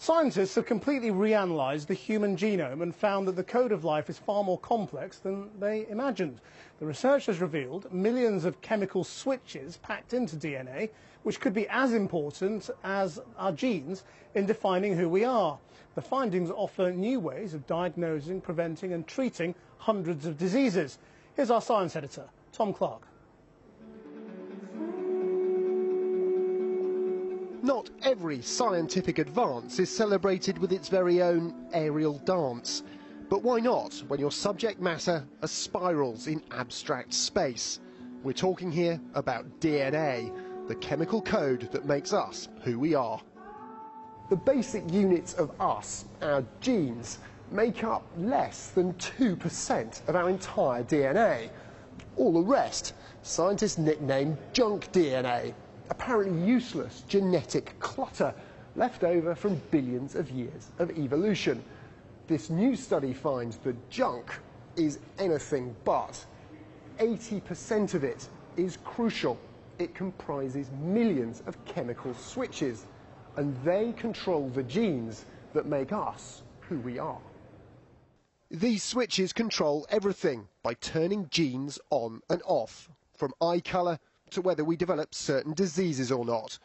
Scientists have completely reanalyzed the human genome and found that the code of life is far more complex than they imagined. The research has revealed millions of chemical switches packed into DNA, which could be as important as our genes in defining who we are. The findings offer new ways of diagnosing, preventing and treating hundreds of diseases. Here's our science editor, Tom Clark. Not every scientific advance is celebrated with its very own aerial dance. But why not when your subject matter are spirals in abstract space? We're talking here about DNA, the chemical code that makes us who we are. The basic units of us, our genes, make up less than 2% of our entire DNA. All the rest, scientists nickname junk DNA. Apparently useless genetic clutter left over from billions of years of evolution. This new study finds that junk is anything but. 80% of it is crucial. It comprises millions of chemical switches, and they control the genes that make us who we are. These switches control everything by turning genes on and off, from eye colour to whether we develop certain diseases or not.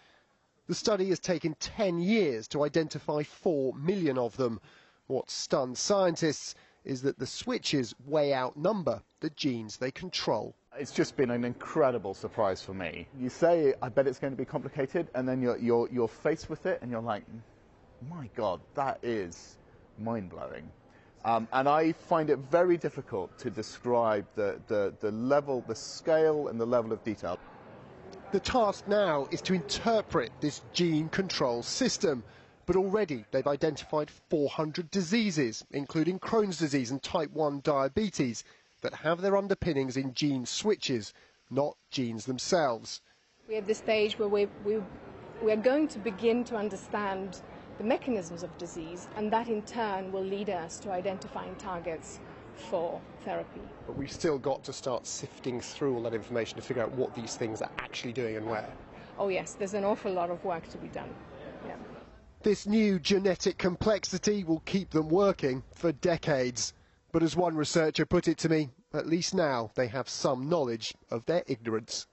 The study has taken 10 years to identify 4 million of them. What stuns scientists is that the switches way outnumber the genes they control. It's just been an incredible surprise for me. You say, I bet it's going to be complicated, and then you're faced with it and you're like, my God, that is mind-blowing. And I find it very difficult to describe the level, the scale and the level of detail. The task now is to interpret this gene control system, but already they've identified 400 diseases, including Crohn's disease and type 1 diabetes, that have their underpinnings in gene switches, not genes themselves. We're at the stage where we are going to begin to understand the mechanisms of disease, and that in turn will lead us to identifying targets for therapy. But we've still got to start sifting through all that information to figure out what these things are actually doing and where. Oh yes, there's an awful lot of work to be done. Yeah. This new genetic complexity will keep them working for decades. But as one researcher put it to me, at least now they have some knowledge of their ignorance.